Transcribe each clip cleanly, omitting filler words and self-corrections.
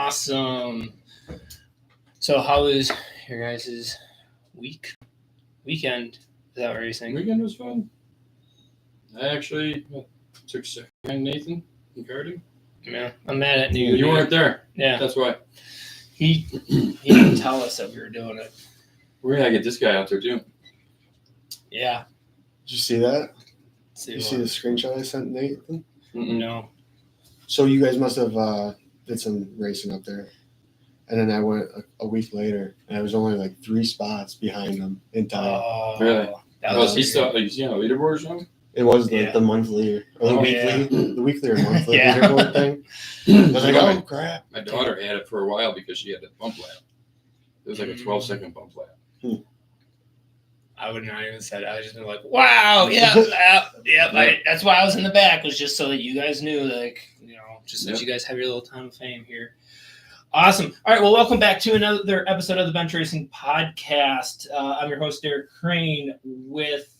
Awesome. So how was your guys' weekend? Is that what you're saying? Weekend was fun. I actually took second Nathan in karting. Yeah, I'm mad at you. You weren't there. Yeah, That's why. He didn't tell us that we were doing it. We're gonna get this guy out there too. Yeah. Did you see that? See you see the screenshot I sent Nathan? No. So you guys must have did some racing up there. And then I went a week later, and I was only like 3 spots behind him in time. Really? Was he still like, you know, leaderboard or something? It was the monthly or the weekly or monthly Yeah. leaderboard thing. I was like, oh crap! My daughter had it for a while because she had that bump lap. It was like a 12-second bump lap. I would not even said it. I would just been like, wow, yeah. That's why I was in the back, was just so that you guys knew, like, you know, just that you guys have your little time of fame here. Awesome. All right, well, welcome back to another episode of the Bench Racing Podcast. I'm your host, Derek Crane, with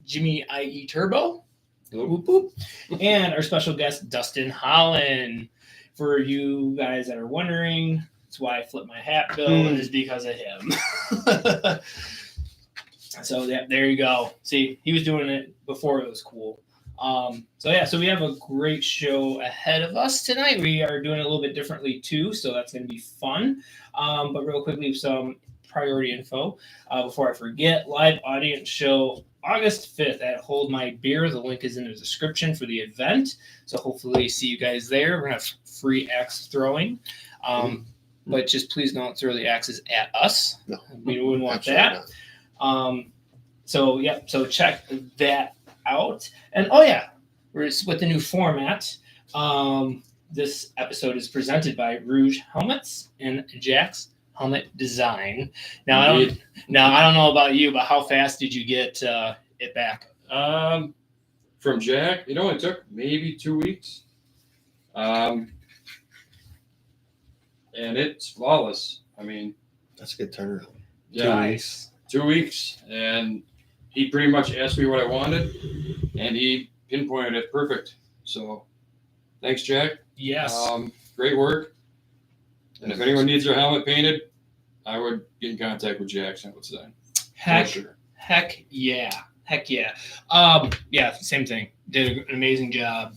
Jimmie IE Turbo. Whoop, whoop. And our special guest, Dustin Holland. For you guys that are wondering, that's why I flipped my hat, Bill, is because of him. So there you go. See, he was doing it before it was cool. So we have a great show ahead of us tonight. We are doing it a little bit differently too, so that's going to be fun. But real quickly, some priority info before I forget. Live audience show August 5th at Hold My Beer. The link is in the description for the event. So hopefully see you guys there. We're going to have free axe throwing. But just please don't throw the axes at us. No, we wouldn't want that. So check that out. And we're with the new format. This episode is presented by Rouge Helmets and Jack's Helmet Design. Now I don't know about you, but how fast did you get it back? From Jack, it only took maybe 2 weeks. And it's flawless. I mean, that's a good turnaround. Yeah, 2 weeks. 2 weeks, and he pretty much asked me what I wanted, and he pinpointed it perfect. So, thanks, Jack. Yes. Great work. And if anyone needs their helmet painted, I would get in contact with Jack. What's that? Heck yeah. Same thing. Did an amazing job.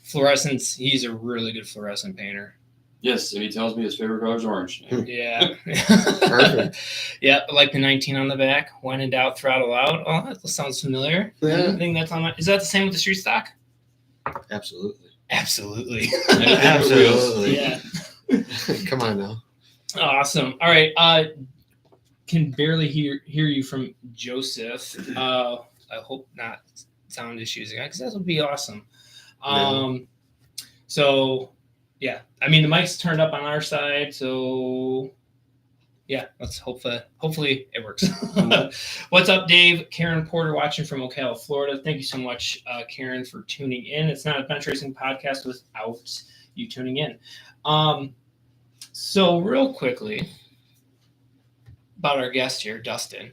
Fluorescence. He's a really good fluorescent painter. Yes, and he tells me his favorite color is orange. Yeah. Perfect. Yeah, like the 19 on the back. When in doubt, throttle out. Oh, that sounds familiar. Yeah. I think that's on my. Is that the same with the street stock? Absolutely. Absolutely. Yeah. Come on now. Awesome. All right. Can barely hear you from Joseph. I hope not sound issues again, because that would be awesome. So. Yeah, I mean, the mic's turned up on our side, so yeah, let's hopefully it works. What's up, Dave? Karen Porter watching from Ocala, Florida. Thank you so much, Karen, for tuning in. It's not a bench racing podcast without you tuning in. So real quickly about our guest here, Dustin.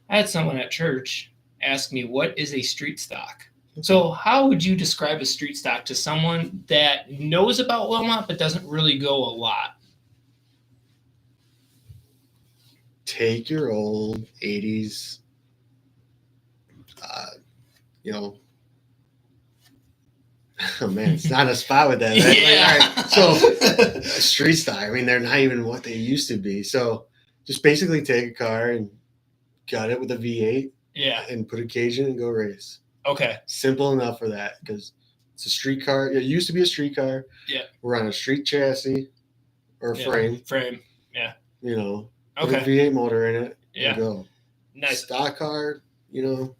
I had someone at church ask me, what is a street stock? So how would you describe a street stock to someone that knows about Wilmot but doesn't really go a lot? Take your old 80s, oh man, it's not a spot with that. Right? Yeah. Like, all right, so street stock, I mean, they're not even what they used to be. So just basically take a car and gut it with a V8 and put a cage in and go race. Okay. Simple enough for that, because it's a street car. It used to be a street car. Yeah. We're on a street chassis or frame. Yeah. You know. Okay. Put a V8 motor in it. Yeah. And go. Nice. Stock car, it's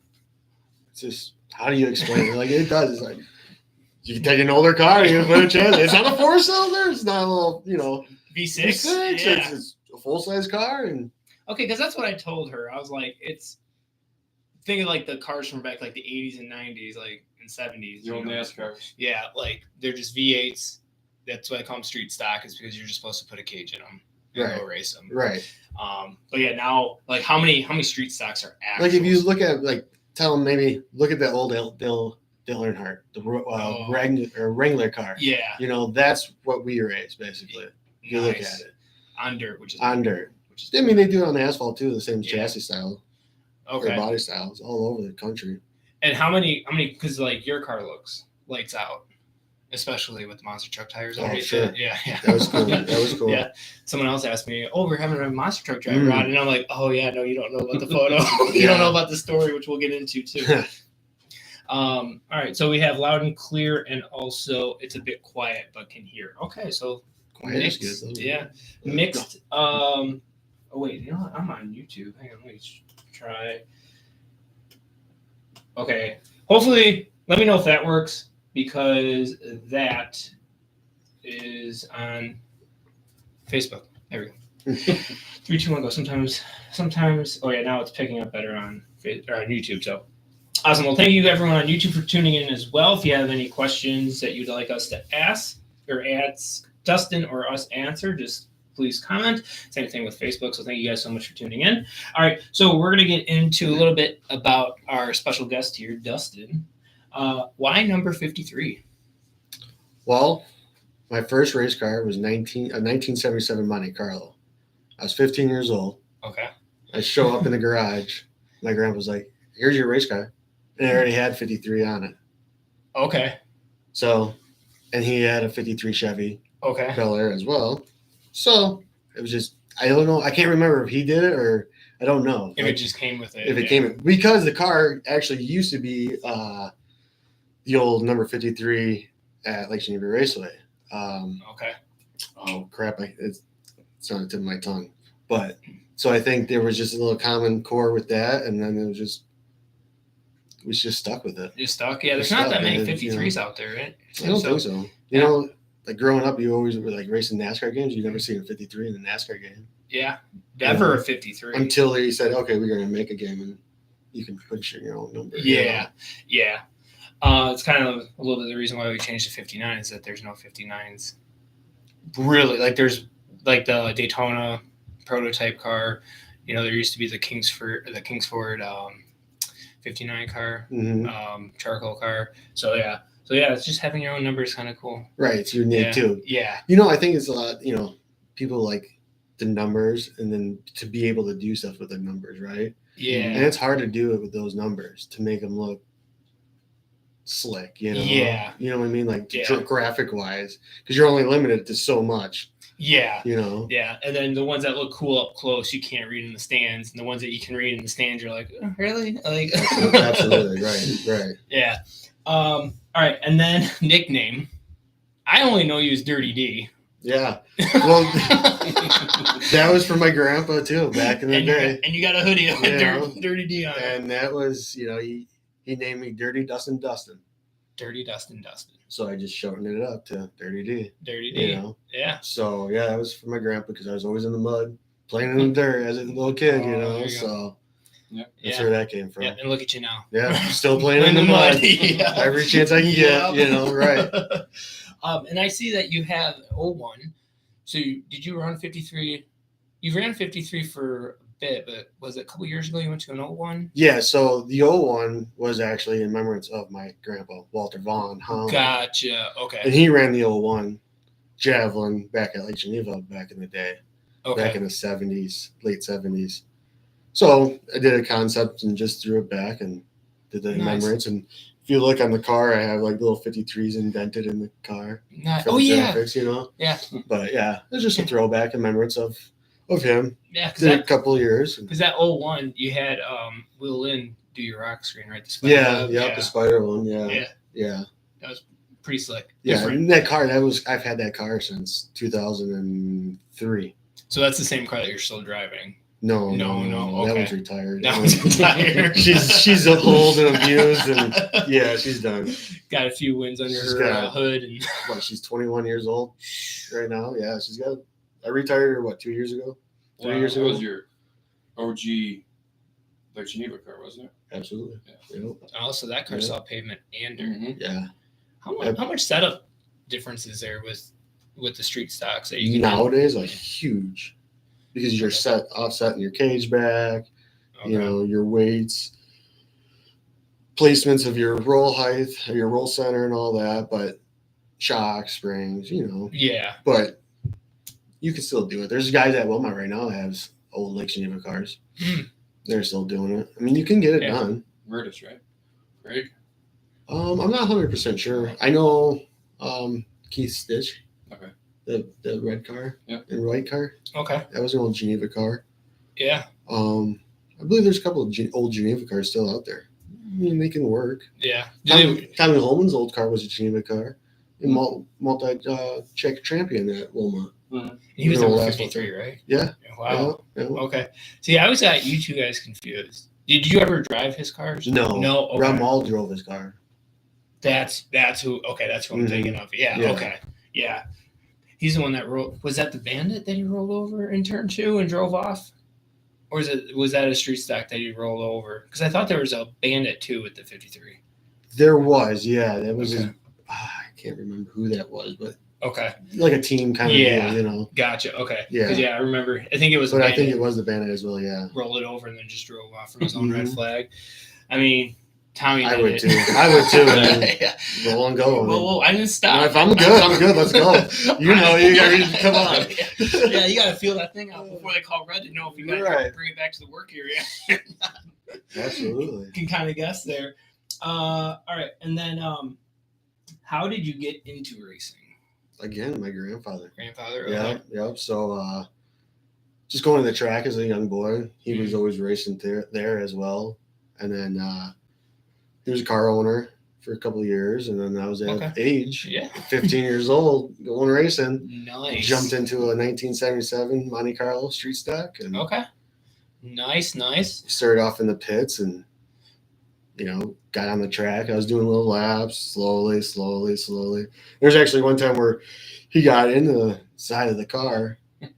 just, how do you explain it? Like, it does. It's like, you can take an older car, you can put a chassis. It's not a 4-cylinder. It's not a little, V6. V6. Yeah. It's a full-size car. And okay, because that's what I told her. I was like, it's thinking like the cars from back like the 80s and 90s, like in 70s. The old NASCARs. Yeah, like they're just V8s. That's why I call them street stock, is because you're just supposed to put a cage in them and go race them. Right. But yeah, now like how many street stocks are actual? Like if you look at tell them maybe look at the old Dale Earnhardt, the Wrangler car. Yeah. That's what we race basically. If you look at it. On dirt, which is on dirt. Which is I mean, they do it on the asphalt too, the same Yeah. chassis style. okay. Or body styles all over the country. And how many? Because like your car looks lights out, especially with the monster truck tires. Oh, underneath sure. it. Yeah. That was cool. That was cool. Yeah. Someone else asked me, "Oh, we're having a monster truck driver on," and I'm like, "Oh yeah, no, you don't know about the photo. You don't know about the story, which we'll get into too." All right, so we have loud and clear, and also it's a bit quiet but can hear. Okay, so Quiet is mixed, good, though. yeah, mixed. Oh wait, you know what? I'm on YouTube. Hang on, let me try. Okay, hopefully, let me know if that works because that is on Facebook. There we go. 3, 2, 1, go. Sometimes. Oh yeah, now it's picking up better on YouTube. So. Awesome. Well, thank you everyone on YouTube for tuning in as well. If you have any questions that you'd like us to ask or ask Dustin or us answer, just please comment. Same thing with Facebook. So thank you guys so much for tuning in. All right. So we're going to get into a little bit about our special guest here, Dustin. Why number 53? Well, my first race car was a 1977 Monte Carlo. I was 15 years old. Okay. I show up in the garage. My grandpa's like, "Here's your race car." And I already had 53 on it. Okay. So, and he had a 53 Chevy Okay. Bel Air as well. So it was just, I don't know. I can't remember if he did it or I don't know. If it just came with it. If it came in. Because the car actually used to be the old number 53 at Lake Geneva Raceway. Okay. Oh, crap. It's on the tip of my tongue. But so I think there was just a little common core with that. And then it was just, we just stuck with it. You're stuck? Yeah, there's not that many 53s out there, right? I don't think so. You know, like growing up, you always were like racing NASCAR games. You never see a 53 in a NASCAR game. Yeah, never a 53. Until they said, okay, we're going to make a game and you can put your own number. Yeah, yeah. It's kind of a little bit the reason why we changed to 59 is that there's no 59s. Really, like there's like the Daytona prototype car. You know, there used to be the Kingsford 59 car, charcoal car. So yeah, it's just having your own number is kind of cool. Right, it's unique too. Yeah. You know, I think it's a lot. You know, people like the numbers, and then to be able to do stuff with the numbers, right? Yeah. And it's hard to do it with those numbers to make them look slick. You know. Yeah. You know what I mean? Like graphic wise, because you're only limited to so much. Yeah. You know? Yeah. And then the ones that look cool up close, you can't read in the stands. And the ones that you can read in the stands, you're like, oh, really? Like, absolutely. Right. Yeah. All right. And then nickname. I only know you as Dirty D. Yeah. Well, that was for my grandpa too, back in the day. And you got a hoodie with Dirty D on it. And that was, you know, he named me Dirty Dustin. Dirty Dustin. So I just shortened it up to Dirty D. Dirty D. You know? Yeah. So yeah, that was for my grandpa because I was always in the mud, playing in the dirt as a little kid, you know. So that's where that came from. Yeah, and look at you now. Yeah, still playing in the mud. Yeah. Every chance I can get, you know, right. And I see that you have 01. So did you run 53? You ran 53 for a bit, but was it a couple years ago you went to an 01? Yeah, so the 01 was actually in remembrance of my grandpa, Walter Vaughn Holland. Gotcha. Okay. And he ran the 01 Javelin back at Lake Geneva back in the day. Okay. Back in the 70s, late 70s. So I did a concept and just threw it back and did the remembrance. And if you look on the car, I have like little 53s indented in the car. Nice. For the graphics, you know? Yeah. But yeah, it was just a throwback in remembrance of him. Yeah. Did a couple of years. Because that 01, you had Will Lynn do your rock screen, right? The spider the spider one. Yeah. That was pretty slick. Yeah, Different. and that car, I've had that car since 2003. So that's the same car that you're still driving. No. Okay. That one's retired. That one's retired. she's old and abused, and yeah, she's done. Got a few wins under her hood, and she's 21 years old right now. Yeah, she's got. I retired her 2 years ago, 3 years ago. That was your OG, like Geneva car, wasn't it? Absolutely. Yeah. Yep. Oh, so that car saw pavement and dirt. Mm-hmm. Yeah. How much setup difference is there with the street stocks that you can nowadays? Like huge. Because you're offsetting your cage back, you know, your weights, placements of your roll height, your roll center and all that, but shock, springs, you know. Yeah. But you can still do it. There's guys at Wilmot right now that have old Lake Geneva cars. They're still doing it. I mean, you can get it done. Murtis, right? Greg? I'm not 100% sure. I know Keith Stitch. Okay. The red car. Yeah. And white car. Okay. That was an old Geneva car. Yeah. I believe there's a couple of old Geneva cars still out there. I mean, they can work. Yeah. Tommy Holman's old car was a Geneva car. And multi-check champion at Wilmot. He was number 53, right? Yeah. Wow. Yeah. Okay. See, I always got you two guys confused. Did you ever drive his cars? No. Okay. Ramal drove his car. That's who. Okay, that's who I'm thinking of. Yeah. Okay. Yeah. He's the one that rolled. Was that the Bandit that he rolled over in turn 2 and drove off, or was that a street stock that he rolled over? Because I thought there was a Bandit too with the 53. There was, yeah. That was. Okay. I can't remember who that was, but okay, like a team kind of deal, you know. Gotcha. Okay. Yeah. I remember. I think it was. But I think it was the Bandit as well. Yeah. Rolled it over and then just drove off from his own red flag. I mean, Tommy. I would too. Man. Yeah. Roll and go. Whoa, I didn't stop. No, if I'm good, I'm good. Let's go. You know, you got to come on. Yeah, you got to feel that thing out before they call red to know if you got to bring it back to the work area. Absolutely. You can kind of guess there. All right, and then how did you get into racing? Again, my grandfather. Okay. Yeah. So just going to the track as a young boy, he was always racing there as well. And then he was a car owner for a couple of years, and then I was at age, 15 years old, going racing. Nice. Jumped into a 1977 Monte Carlo street stock. And Nice. Started off in the pits and, got on the track. I was doing little laps, slowly. There's actually one time where he got into the side of the car. All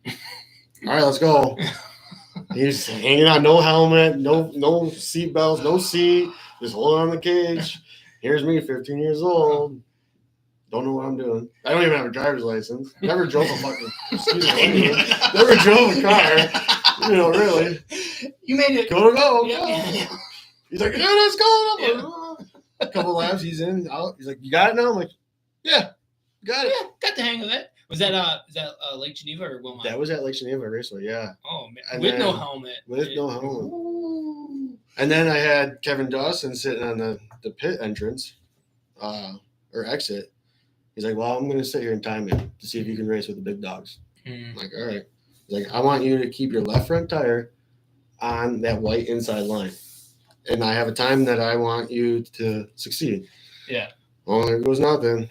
right, let's go. He's hanging on, no helmet, no seat belts, no seat, just holding on the cage. Here's me, 15 years old. Don't know what I'm doing. I don't even have a driver's license. Never drove a fucking never drove a car. Really. You made it. Go. Yeah. He's like, yeah, let's go. I'm like, oh. A couple laps, he's in, out. He's like, you got it now? I'm like, yeah, got it. Yeah, got the hang of it. Was that Lake Geneva or Wilmot? That was at Lake Geneva Raceway, yeah. Oh man, with no helmet. Ooh. And then I had Kevin Dawson sitting on the pit entrance, or exit. He's like, well, I'm going to sit here and time it to see if you can race with the big dogs. I'm like, all right. He's like, I want you to keep your left front tire on that white inside line. And I have a time that I want you to succeed. Yeah. Well, there goes nothing.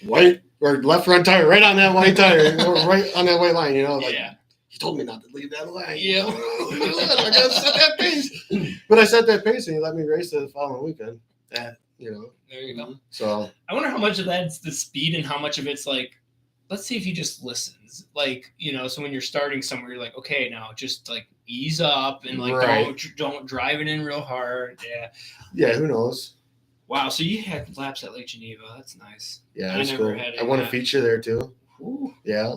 White or left front tire right on that white tire, right on that white line, He told me not to leave that line. Yeah. I got to set that pace. But I set that pace and he let me race the following weekend. There you go. So I wonder how much of that's the speed and how much of it's like, let's see if he just listens. Like, so when you're starting somewhere, you're like, okay, now just like ease up and like don't drive it in real hard. Yeah. Yeah, who knows? Wow, so you had laps at Lake Geneva. That's nice. Yeah, that's cool. I won a feature there too. Ooh. Yeah.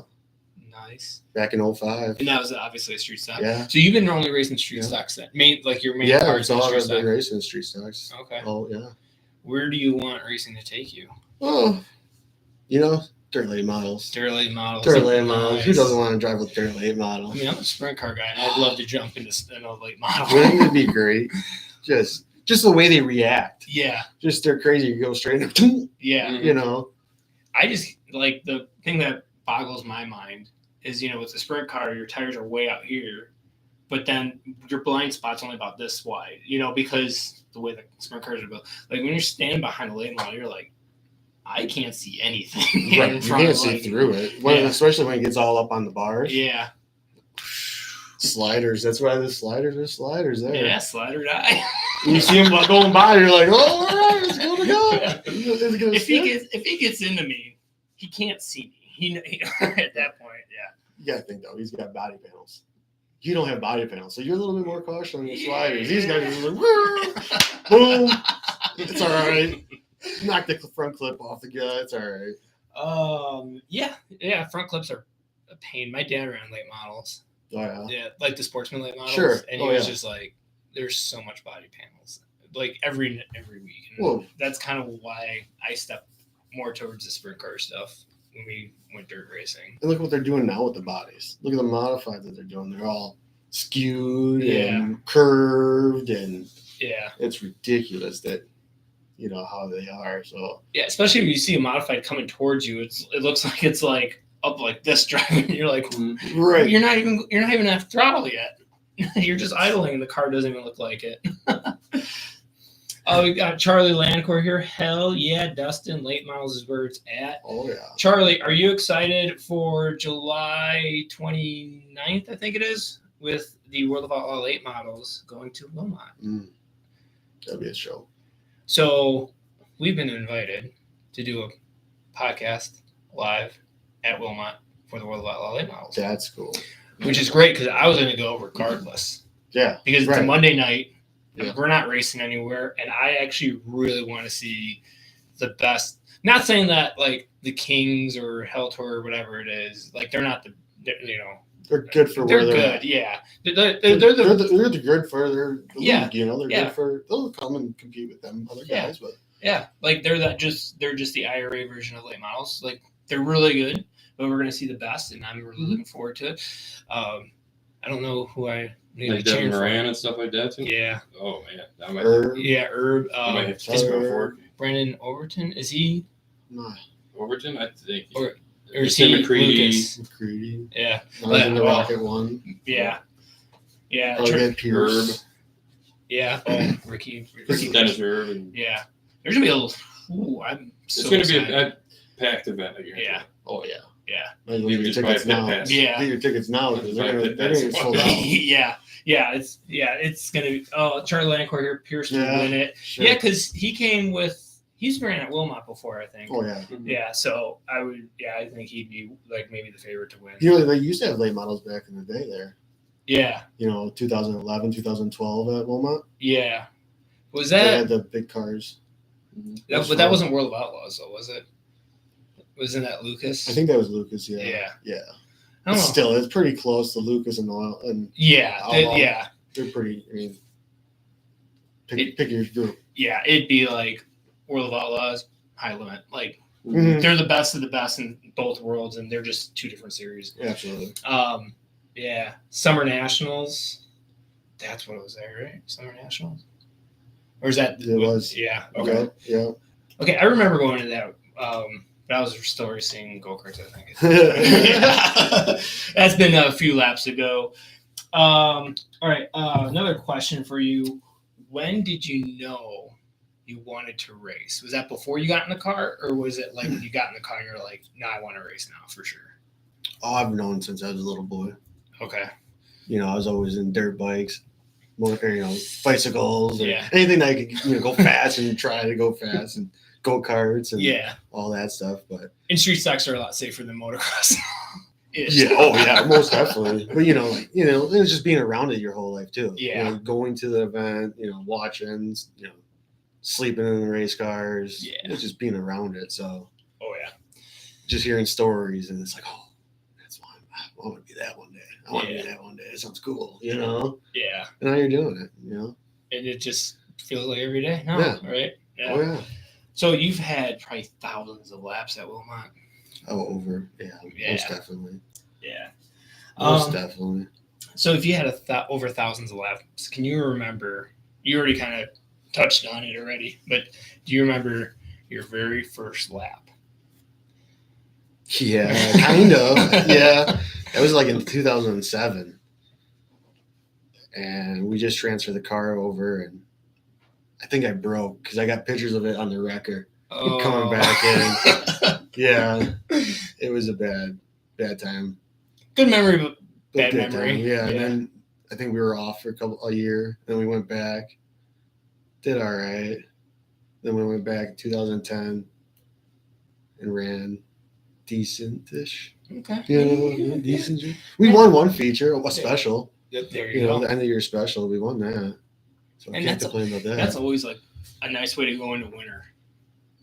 Nice. Back in 05. And that was obviously a street stock. Yeah. So you've been only racing street stocks then? Your main cars Yeah, I've been racing street stocks. Okay. Oh, yeah. Where do you want racing to take you? Oh, dirt late models. Dirt late models. Nice. Who doesn't want to drive with dirt late models? I mean, I'm a sprint car guy, and I'd love to jump into a late model. Wouldn't it be great? Just the way they react. Yeah. Just they're crazy. You go straight into Yeah. I just like the thing that boggles my mind is, with the sprint car, your tires are way out here, but then your blind spot's only about this wide, because the way the sprint cars are built. Like when you're standing behind a late model, you're like, I can't see anything. Right. You can't see through it. Especially when it gets all up on the bars. Yeah. Sliders. That's why the sliders are sliders there. Yeah, slider die. You see him going by, you're like, oh, all right, it's going to go. If he gets into me, he can't see me. He at that point, yeah. You got to think, though, he's got body panels. You don't have body panels, so you're a little bit more cautious on your sliders. These guys are like, boom. It's all right. Knock the front clip off the guy. It's all right. Yeah. Front clips are a pain. My dad ran late models. Oh yeah. Yeah, like the sportsman late models. Sure. And he was just like, "There's so much body panels, like every week." And that's kind of why I step more towards the sprint car stuff. when we went dirt racing. And look what they're doing now with the bodies. Look at the modified that they're doing. They're all skewed and curved, and Yeah. it's ridiculous that how they are. So Yeah, especially if you see a modified coming towards you, it looks like it's like up like this driving. You're like, right. You're not even at throttle yet. You're just idling, and the car doesn't even look like it. Oh, we got Charlie Landcore here. Hell yeah, Dustin. Late models is where it's at. Oh yeah. Charlie, are you excited for July 29th, I think it is, with the World of Outlaw late models going to Wilmot? That'll be a show. So we've been invited to do a podcast live at Wilmot for the World of Outlaw late models. That's cool. Which is great because I was going to go regardless. Yeah. Because it's a Monday night. Yeah. We're not racing anywhere, and I actually really want to see the best. Not saying that like the Kings or Hell Tour or whatever it is, like they're not they're good for they're where they're good. at. Yeah, they're the good for their league, Yeah. They're good for they'll come and compete with them other guys, but like they're just the IRA version of late models. Like they're really good, but we're gonna see the best, and I'm really looking forward to it. I don't know who I. Like Devin Moran and stuff like that too? Yeah. Oh, man. Herb. I might have to go for it. Brandon Overton, is he? No. Overton? I think. Or is he Lucas? McCready. Yeah. The Rocket one. Yeah. Yeah. Pierce. Yeah. Oh, Ricky. Dennis Herb. Yeah. There's going to be I'm so It's going to be a packed event again. Yeah. Oh, yeah. Yeah. Leave your tickets now. Yeah. Leave your tickets now because they're going to get sold out. It's gonna be. Oh, Charlie Lancourt here. Pierce will win it. Sure. Yeah, because he's ran at Wilmot before, I think. Oh yeah. Yeah, so I would. Yeah, I think he'd be like maybe the favorite to win. They used to have late models back in the day there. Yeah. 2011, 2012 at Wilmot. Yeah. Was They that? had the big cars. But that wasn't World of Outlaws, though, was it? Wasn't that Lucas? I think that was Lucas. Yeah. Yeah. Yeah. I don't know. Still, it's pretty close to Lucas and Oil. And yeah. They're pretty. I mean, pick your group. Yeah, it'd be like World of Outlaws, High Limit. Like they're the best of the best in both worlds, and they're just two different series. Yeah, absolutely. Yeah. Summer Nationals. That's what it was there, right? Summer Nationals. Or is that? It was. Yeah. Okay. Yeah. Okay, I remember going to that. But I was still racing go-karts, I think. That's been a few laps ago. All right, another question for you. When did you know you wanted to race? Was that before you got in the car, or was it like when you got in the car and you're like, no, I want to race now for sure? Oh, I've known since I was a little boy. Okay. I was always in dirt bikes, bicycles, or Yeah. anything that I could go fast and try to go fast and go-karts and all that stuff. But and street stocks are a lot safer than motocross. Yeah. Oh, yeah. Most definitely. But it's just being around it your whole life too. Yeah. Going to the event, watching, sleeping in the race cars. Yeah. It's just being around it. So. Oh yeah. Just hearing stories, and it's like, oh, that's why I want to be that one day. I want to be that one day. It sounds cool, Yeah. And now you're doing it, And it just feels like every day now, right? Yeah. Oh yeah. So you've had probably thousands of laps at Wilmot. Oh, over. Yeah. Most definitely. Yeah. Most definitely. So if you had over thousands of laps, can you remember? You already kind of touched on it already, but do you remember your very first lap? Yeah, kind of. Yeah. That was like in 2007. And we just transferred the car over, and I think I broke because I got pictures of it on the wrecker coming back in. Yeah. It was a bad time. Good memory, but bad good memory. Time. Yeah. And then I think we were off for a year. Then we went back. Did all right. Then we went back in 2010 and ran decent-ish. Okay. Decent. We won one feature, a special. There you go. The end of year special. We won that. So I can't complain about that. That's always like a nice way to go into winter.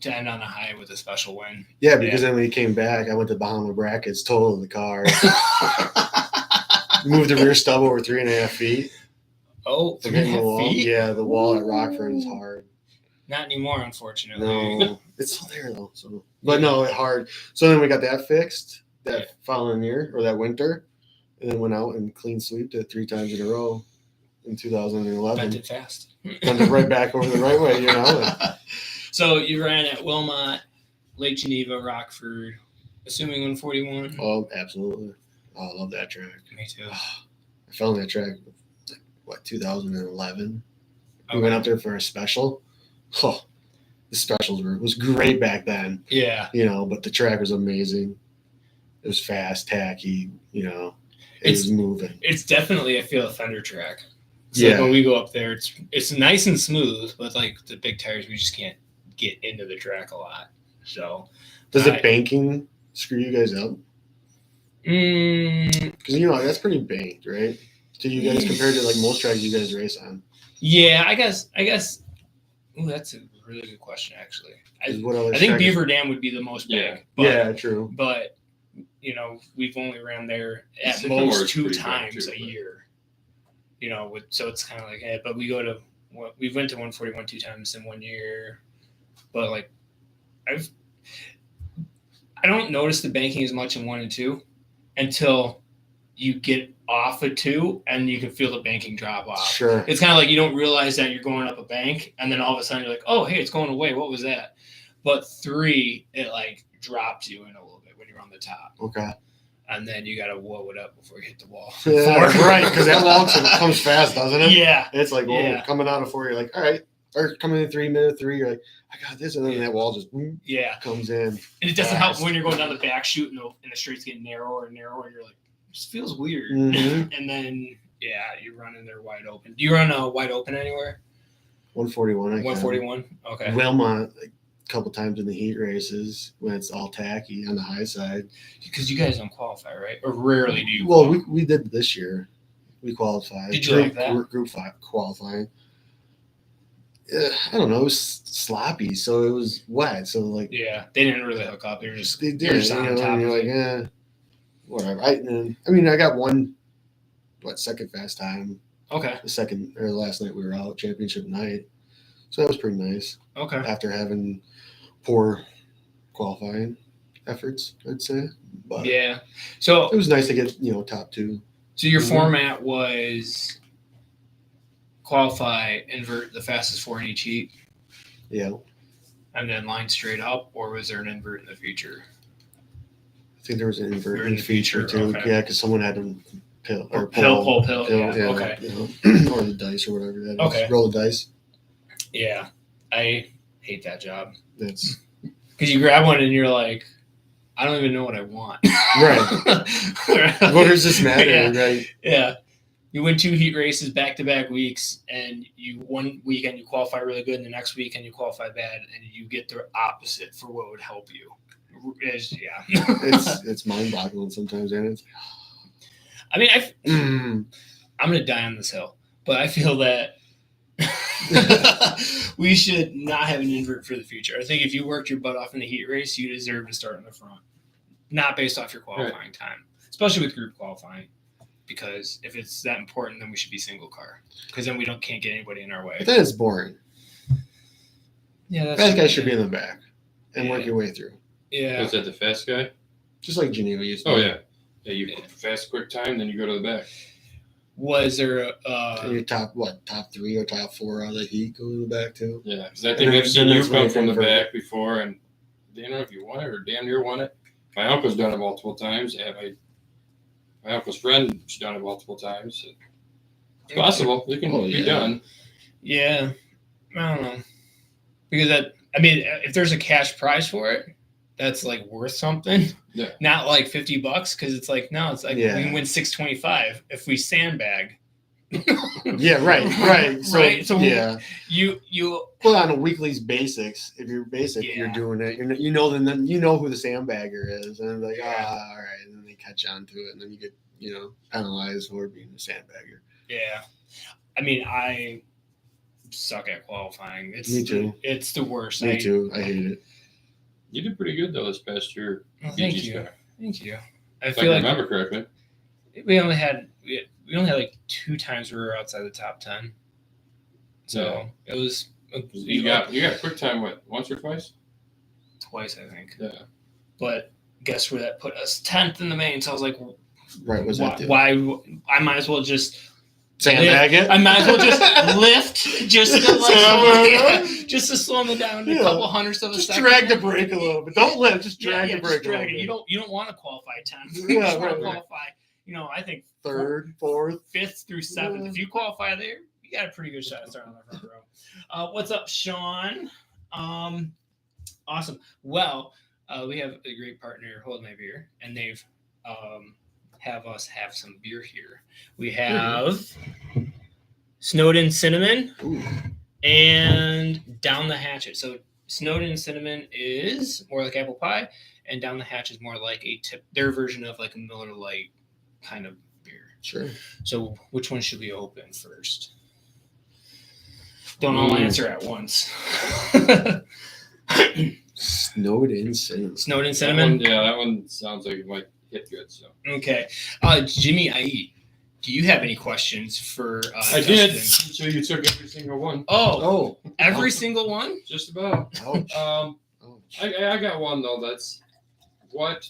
To end on a high with a special win. Yeah, because then when he came back, I went to Bahama brackets, totaled the car. Moved the rear stub over 3.5 feet. Oh, 3.5 feet? Yeah, the wall at Rockford is hard. Not anymore, unfortunately. No. It's still there though. So, but no, it hard. So then we got that fixed that following year or that winter, and then went out and clean sweeped it 3 times in a row in 2011. Bent it fast. Bent it right back over the right way, you know. So you ran at Wilmot, Lake Geneva, Rockford, assuming 141. Oh, absolutely. Oh, I love that track. Me too. I fell on that track, 2011. We went out there for a special. Oh, the specials was great back then. Yeah. You know, but the track was amazing. It was fast, tacky, you know. It was moving. It's definitely a feel fender track. So like when we go up there, it's nice and smooth, but like the big tires, we just can't get into the track a lot. So does the banking screw you guys up? Because you know that's pretty banked, right? To you guys compared to like most tracks you guys race on. Yeah, I guess. Ooh, that's a really good question, actually. I think Beaver Dam would be the most big. Yeah, true. But you know, we've only ran there at most 2 times a year. You know, so it's kind of like, hey, but we went to 141 2 times in 1 year. But like, I don't notice the banking as much in 1 and 2 until you get off of 2 and you can feel the banking drop off. Sure. It's kind of like you don't realize that you're going up a bank, and then all of a sudden you're like, oh, hey, it's going away. What was that? But 3, it like drops you in a little bit when you're on the top. Okay. And then you got to whoa it up before you hit the wall. Yeah, right, because that wall comes fast, doesn't it? Yeah. It's like, coming out of 4, you're like, all right. Or coming in 3, minute 3, you're like, I got this. And then that wall just comes in. And it doesn't help when you're going down the back chute and the streets get narrower and narrower. And you're like, this feels weird. Mm-hmm. And then, you're running there wide open. Do you run wide open anywhere? 141. 141? Okay. Wilmot, a couple times in the heat races when it's all tacky on the high side. Because you guys don't qualify, right? Or rarely do you Well, we did this year. We qualified. Did you like that? Group 5 qualifying. I don't know. It was sloppy, so it was wet. So like, they didn't really hook up. They did. Just on top. And you're like, whatever. I got one, second fast time. Okay. The second or last night we were out, championship night. So that was pretty nice. Okay. After having poor qualifying efforts, I'd say. But so it was nice to get top 2. So your format was qualify, invert the fastest 4 in each heat. Yeah. And then line straight up, or was there an invert in the feature? I think there was an invert in the feature too. Okay. Yeah, because someone had to pull. Yeah. Okay. Or the dice or whatever that is. Okay. Roll the dice. Yeah, I hate that job. That's because you grab one and you're like, I don't even know what I want. Right. What does this matter? Right. Yeah. You win 2 heat races back-to-back weeks, and one weekend you qualify really good, and the next weekend you qualify bad, and you get the opposite for what would help you. It's mind-boggling sometimes, and it's. I mean, I'm gonna die on this hill, but I feel that we should not have an invert for the future. I think if you worked your butt off in the heat race, you deserve to start in the front, not based off your qualifying time, especially with group qualifying. Because if it's that important, then we should be single car. Because then we can't get anybody in our way. But then it's boring. Yeah, fast guy should be in the back and work your way through. Yeah. Was that the fast guy? Just like Geneva used to. Oh yeah. Yeah, you fast quick time, then you go to the back. Was there your top 3 or top 4 out of the heat go to the back too? Yeah, because I think I've seen you come from the back before, and I don't know if you won it or damn near won it. My uncle's done it multiple times. My uncle's friend's done it multiple times. It's possible. It can be done. Yeah. I don't know. Because if there's a cash prize for it, that's like worth something. Yeah. Not like $50 because it's like, no, it's like we can win $625 if we sandbag. Yeah, right. So, So you well, on a weekly's basics, if you're basic, you're doing it. Then you know who the sandbagger is, and like, all right, and then they catch on to it, and then you get penalized for being the sandbagger. Yeah, I mean, I suck at qualifying. Me too. It's the worst. Me too. I hate it. You did pretty good though this past year. Well, thank you. I feel like I remember correctly. We only had like 2 times we were outside the top 10. So it was. You got quick time once or twice? twice, I think. Yeah. But guess where that put us? 10th in the main. So I was like, Right. Was that why? I might as well just sandbag it? I might as well just lift just to like just to slow me down a couple hundredths of a just second. drag the brake a little bit. Don't lift. Just drag the brake. Just drag a it. little You don't want to qualify 10th. Yeah, You just want right, to right. qualify. I think bit. Third, fourth. 5th through 7th. Yeah. If you qualify there, you got a pretty good shot at starting on the front row. What's up, Sean? Awesome. Well, we have a great partner, Hold My Beer, and they've have us have some beer here. We have Snowden Cinnamon Ooh. and Down the Hatchet. So Snowden Cinnamon is more like apple pie, and Down the Hatch is more like their version of like a Miller Lite kind of beer. Sure. So which one should we open first? Don't all answer at once. Snowden Cinnamon. Snowden Cinnamon? That one sounds like it might hit good. So Okay. Jimmie IE, do you have any questions for I Dustin? did. So you took every single one. Oh, Oh. every single one? Just about. Ouch. Um, Ouch. I got one though. That's what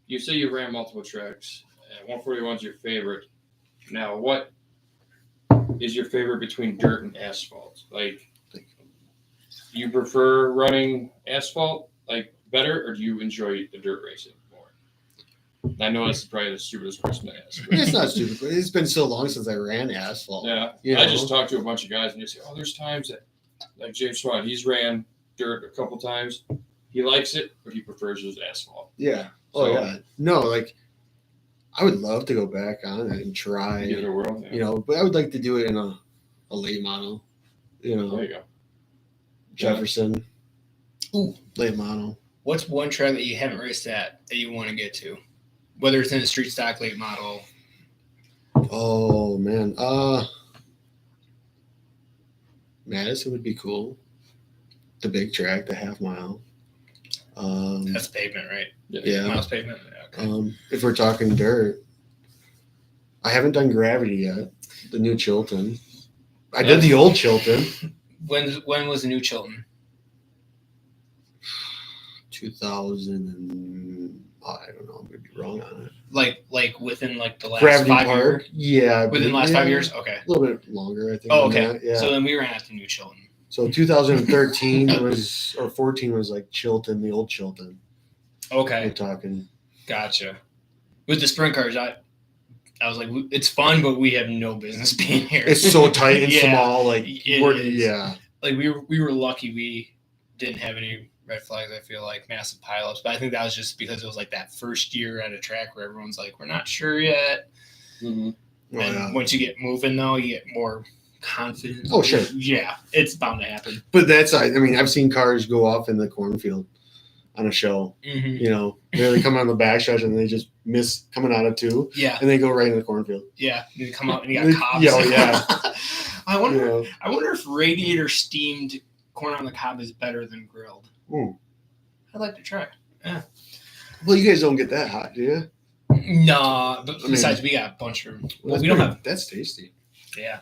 you say you ran multiple tracks. 141 is your favorite. Now, what is your favorite between dirt and asphalt? Like, do you prefer running asphalt like better, or do you enjoy the dirt racing more? I know that's probably the stupidest question to ask. but- It's not stupid, but it's been so long since I ran asphalt. Yeah, You I know? just talked to a bunch of guys and they say, "Oh, there's times that, like James Swan, he's ran dirt a couple times. He likes it, but he prefers his asphalt." Yeah. Oh, So- yeah. No, like, I would love to go back on it and try, Give it a whirl. Yeah. you know, but I would like to do it in a late model, you know, There you go. Jefferson. Ooh. Late model. What's one track that you haven't raced at that you want to get to? Whether it's in a street stock late model. Oh, man. Madison would be cool. The big track, the half mile. That's pavement, right? Yeah. Miles pavement. Okay. If we're talking dirt, I haven't done Gravity yet. The new Chilton. I did the old Chilton. When was the new Chilton? 2000 and I don't know. I'm gonna be wrong on it. Like within like the last Gravity 5 Park. years? Yeah. Within the last 5 years? Okay. A little bit longer, I think. Oh, than okay. that, yeah. So then we ran at the new Chilton. So 2013 was, or 14 was like Chilton, the old Chilton. Okay. We're talking. Gotcha. With the sprint cars, I was like, it's fun, but we have no business being here. It's so tight and Yeah, small. Like, it is. yeah. Like we were lucky we didn't have any red flags. I feel like massive pileups, but I think that was just because it was like that first year at a track where everyone's like, we're not sure yet. Mm-hmm. Oh, And yeah. once you get moving, though, you get more confident. Oh, sure. Yeah, it's bound to happen. But I mean, I've seen cars go off in the cornfield on a show. Mm-hmm. You know, they come on the backstretch and they just miss coming out of 2 Yeah, and they go right in the cornfield. yeah. You come out and you got cobs. Yeah, oh, yeah. I wonder. You know? I wonder if radiator steamed corn on the cob is better than grilled. Ooh. I'd like to try. Well, you guys don't get that hot, do you? Nah, but I mean- besides, we got a bunch of. Well, That's we don't pretty- have. That's tasty. Yeah.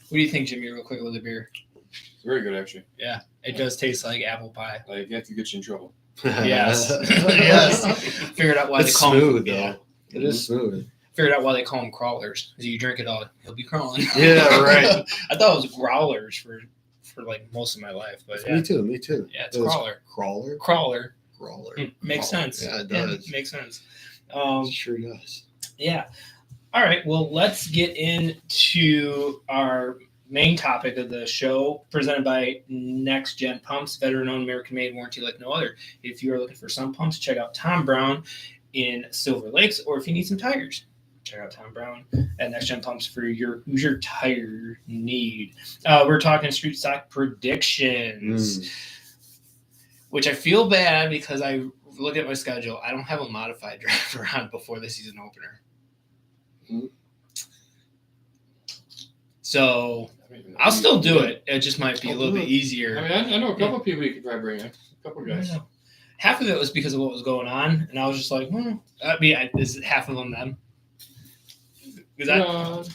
What do you think, Jimmy? Real quick with the beer. It's very good, actually. It does taste like apple pie. Like, you have to get you in trouble. Yes. Yes. Figured out why It's they call smooth, them. though. Yeah. It is smooth. Figured out why they call them crawlers. Because you drink it all, he'll be crawling. Yeah, right. I thought it was growlers for like most of my life, but yeah, Me too. Me too. yeah, it's It was crawler. Crawler. Crawler. Crawler. Makes Crawler. sense. Yeah, it does. makes sense. It sure does. Yeah. All right. Well, let's get into our main topic of the show, presented by Next Gen Pumps, veteran-owned, American-made, warranty like no other. If you are looking for some pumps, check out Tom Brown in Silver Lakes, or if you need some tires, check out Tom Brown at Next Gen Pumps for your tire need. We're talking street stock predictions, which I feel bad because I look at my schedule. I don't have a modified driver on before the season opener. Mhm. So I mean, I'll still do it. It just might be a I'll little do bit it. easier. I mean, I know a couple of people you could probably bring in. A couple of I guys. don't know. Half of it was because of what was going on, and I was just like, I mean, is half of them? Is that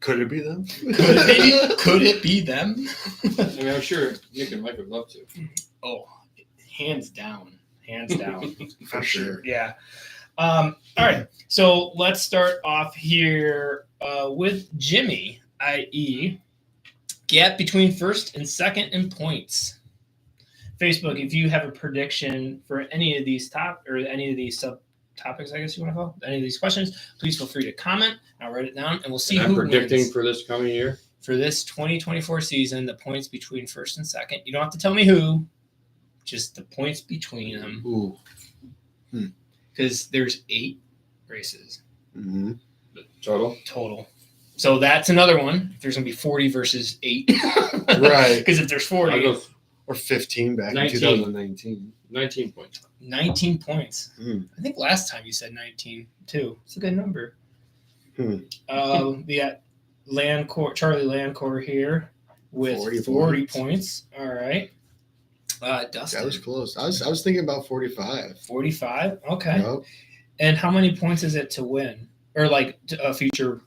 Could it be them? could it be them? I mean, I'm sure Nick and Mike would love to. Oh, hands down. For sure. Yeah. All right. So let's start off here with Jimmie IE. Gap between first and second in points. Facebook, if you have a prediction for any of these any of these subtopics, I guess you want to call any of these questions, please feel free to comment. I'll write it down, and we'll see who predicting wins for this coming year. For this 2024 season. The points between first and second. You don't have to tell me who, just the points between them. Ooh. Because there's 8 races Total. So that's another one. There's going to be 40 versus 8. Right. Because if there's 40. Or 15 back 19. in 2019. 19 points. 19 points. I think last time you said 19 too. It's a good number. We got Charlie Landcore here with 40 points. All right. Dustin. That was close. I was thinking about 45. 45? Okay. Yep. And how many points is it to win? Or like a future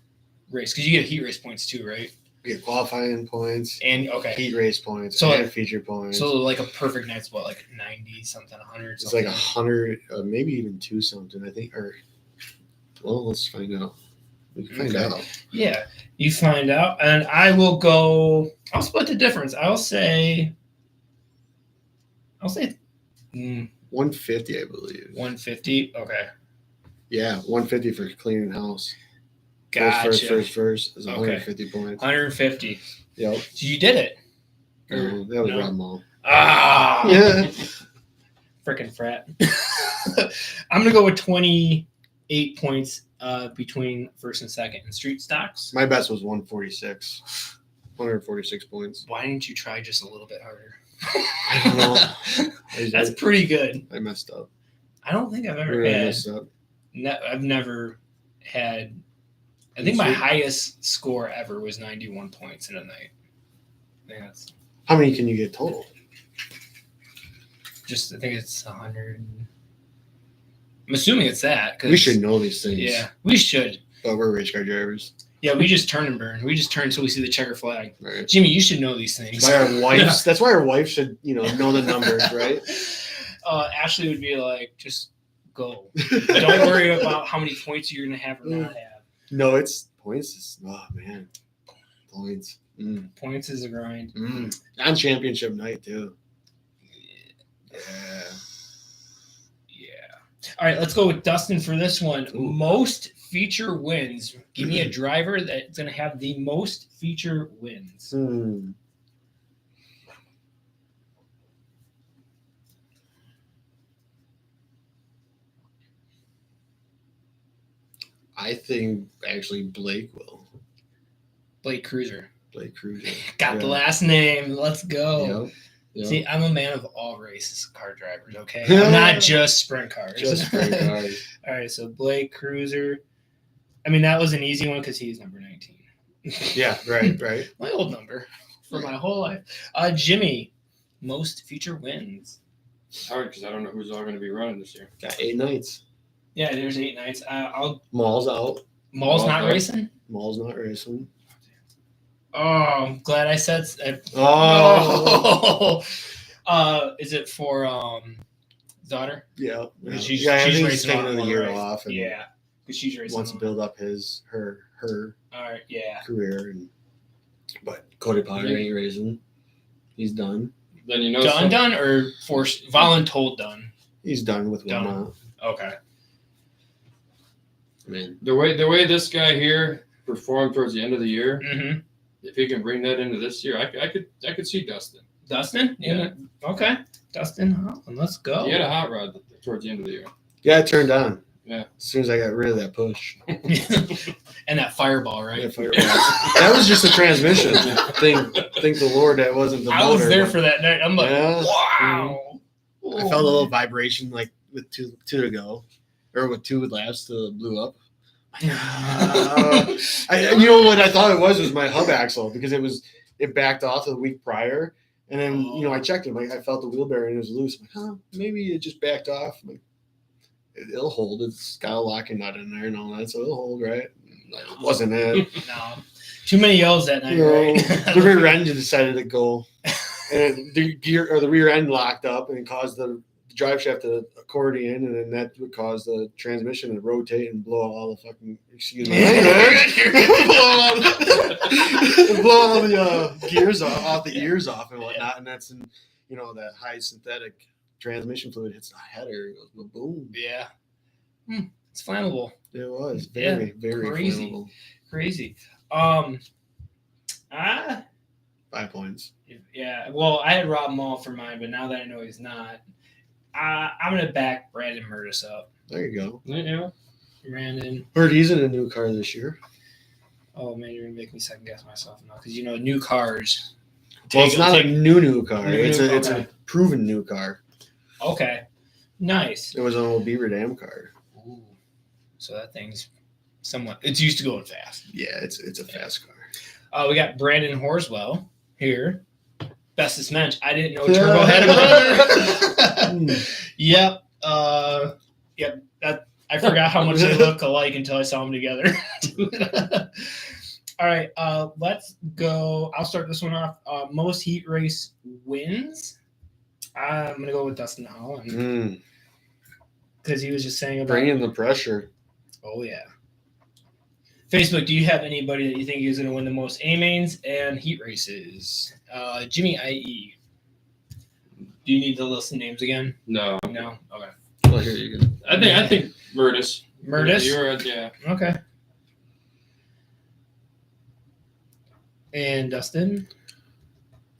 race? Because you get heat race points too, right? You get qualifying points, And heat race points, So, and feature points. So like a perfect night's what, like 90 something, 100 It's something? like 100, maybe even 2 something, I think. Well, let's find out. We can find out. Yeah, you find out. And I'll split the difference. I'll say 150, I believe. 150. Okay. Yeah, 150 for cleaning house. Gotcha. First is 150 points. 150. Yep. So you did it. No, that was Rob Mall. Ah. Yeah. Freaking frat. I'm going to go with 28 points between first and second in street stocks. My best was 146. 146 points. Why didn't you try just a little bit harder? I don't know. That's pretty good. I messed up. I don't think I've ever Really had. messed up. I've never had. I think my highest score ever was 91 points in a night. How many can you get total? I think it's 100. I'm assuming it's that. We should know these things. Yeah, we should. But we're race car drivers. Yeah, we just turn and burn. We just turn until we see the checker flag. Right. Jimmie, you should know these things. That's why our wife should, know the numbers, right? Ashley would be like, just go. Don't worry about how many points you're going to have or not have. No, it's points. Oh, man. Points. Points is a grind. On championship night, too. Yeah. All right, let's go with Dustin for this one. Ooh. Most feature wins. Give me a driver that's going to have the most feature wins. I think actually Blake will. Blake Cruiser. Got the last name. Let's go. Yep. See, I'm a man of all race car drivers, okay? I'm not just sprint cars. All right, so Blake Cruiser. I mean, that was an easy one because he's number 19. Yeah, right. My old number for my whole life. Jimmie, most feature wins. It's hard because I don't know who's all going to be running this year. Got 8 nights. Yeah, there's 8 nights. Mall's out. Mall's not racing? Mall's not racing. Oh, I'm glad I said. Is it for daughter? Yeah. She's racing taking another year off. And yeah, because she's racing. Wants to build up her career. But Cody Potter ain't racing. He's done. Then done or forced voluntold done. He's done with Wilmot. Okay. I mean, the way this guy here performed towards the end of the year. Mm-hmm. If he can bring that into this year, I could see Dustin. Dustin? Yeah. Okay. Dustin Holland. Let's go. He had a hot rod towards the end of the year. Yeah, it turned on. Yeah. As soon as I got rid of that push. And that fireball, right? Yeah, fireball. That was just a transmission. Thank the Lord that wasn't the motor. I was there for that night. I'm like, wow. I felt a little vibration like with two to go. Or with 2 laps till it blew up. You know what I thought it was my hub axle because it backed off the week prior, and then I checked it. I felt the wheel bearing was loose. I'm like, maybe it just backed off. I'm like, it'll hold. It's got a locking nut in there and all that, so it'll hold, right? It wasn't it? No, too many yells that night, right? The rear end decided to go. and the gear or the rear end locked up and it caused the drive shaft to accordion, and then that would cause the transmission to rotate and blow out all the fucking blow all the gears off the ears off and whatnot, and that's in that high synthetic transmission fluid hits the header, it goes boom. Yeah. It's flammable. It was very crazy. flammable. Crazy. 5 points. Yeah. Well, I had Rob Mull for mine, but now that I know he's not, I'm gonna back Brandon Murtis up. There you go. Yeah. Brandon. Heard he's in a new car this year. Oh man, you're gonna make me second guess myself now because new cars. Well, it's not a new car. It's okay. a proven new car. Okay. Nice. It was an old Beaver Dam car. Ooh. So that thing's somewhat. It's used to going fast. Yeah, it's a fast car. We got Brandon Horswell here. Bestest mensch. I didn't know Turbo had a brother. Yep. Yep. I forgot how much they look alike until I saw them together. All right. Let's go. I'll start this one off. Most heat race wins. I'm gonna go with Dustin Holland because he was just saying about bringing the pressure. Oh yeah. Facebook, do you have anybody that you think is going to win the most A-mains and heat races? Jimmie IE. Do you need to list the names again? No. No? Okay. Well, here you go. I think Murtis. Murtis? Yeah. Okay. And Dustin?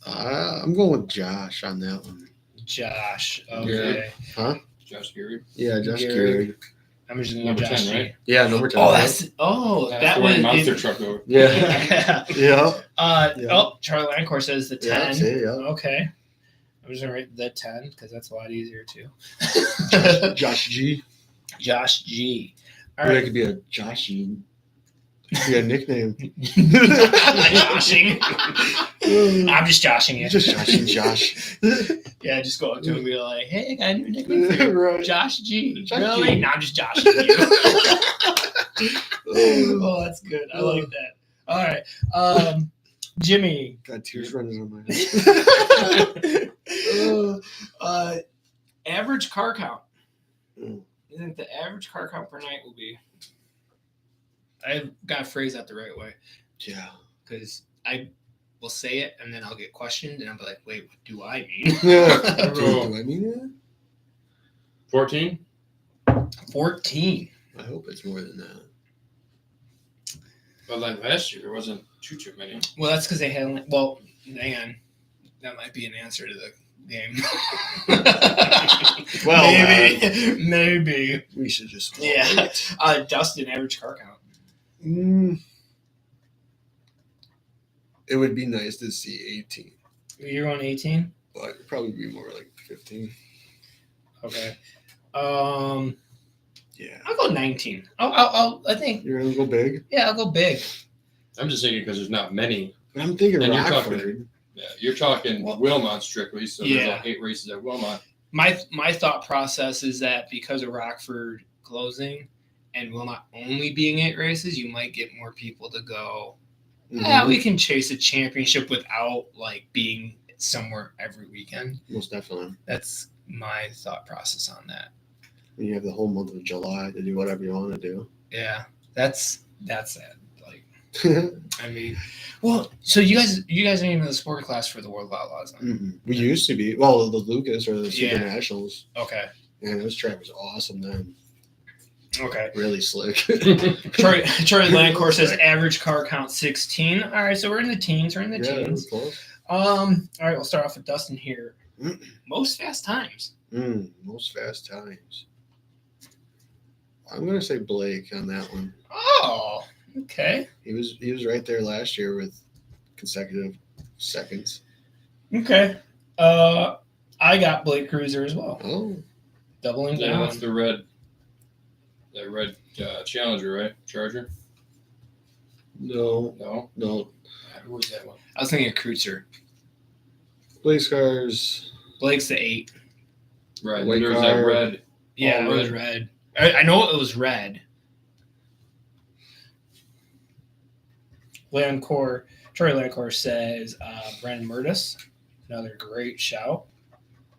I'm going with Josh on that one. Josh. Okay. Yeah. Huh? Josh Geary. Yeah, Josh Geary. Geary. I'm just going Number to Josh 10, right? Yeah, number 10. Oh, That's that was monster truck over. Yeah. Yeah. Oh, Charlie Lancourt says the 10. Yeah, see, yeah. Okay. I'm just going to write the 10 because that's a lot easier too. Josh G. Josh G. All Or that right. could be a Joshy. Yeah, nickname. Joshing. I'm just joshing you. Just Joshy Josh. Yeah, just go up to him and be like, hey, I got a new nickname for you. Right. Josh G. Josh Really? G. No, I'm just joshing you. Oh, that's good. I like that. All right. Jimmie. Got tears running on my head. Average car count. Mm. You think the average car count per night will be? I've got to phrase that the right way. Yeah. Because I will say it and then I'll get questioned and I'll be like, wait, what do I mean? Yeah. Do I mean that? 14? 14. I hope it's more than that. But like last year, there wasn't too many. Well, that's because they had. Well, hang on. That might be an answer to the game. Well, maybe. We should just. Yeah. Dustin, average car count. It would be nice to see 18, You're going 18? but it'd probably be more like 15. Okay. Yeah. I'll go 19. I think. You're gonna go big. Yeah, I'll go big. I'm just thinking because there's not many. But I'm thinking And you're Rockford. Yeah, you're talking Wilmot strictly, so there's Yeah. like 8 races at Wilmot. My thought process is that because of Rockford closing and Wilmot only being 8 races, you might get more people to go. Yeah, we can chase a championship without like being somewhere every weekend. Most definitely. That's my thought process on that. You have the whole month of July to do whatever you want to do. Yeah, that's it. Like, I mean, well, so you guys aren't even in the sport class for the World Outlaws. Then. We used to be. Well, the Lucas or the Super Yeah. Nationals. Okay. Man, this track was awesome then. Okay. Really slick. Troy Lancourt says average car count 16. All right, so we're in the teens. We're in the Yeah, that teens. was close. All right, we'll start off with Dustin here. Most fast times. Most fast times. I'm gonna say Blake on that one. Oh, okay. He was right there last year with consecutive seconds. Okay. I got Blake Cruiser as well. Oh, Doubling Yeah, down. that's the red Challenger, right? Charger? no. Who was that one? I was thinking of Cruiser. Blake's cars. Blake's the 8. Right. White There was car. that red. Yeah, All it was red. I know it was red. Troy Lancourt says Brandon Murtis. Another great shout.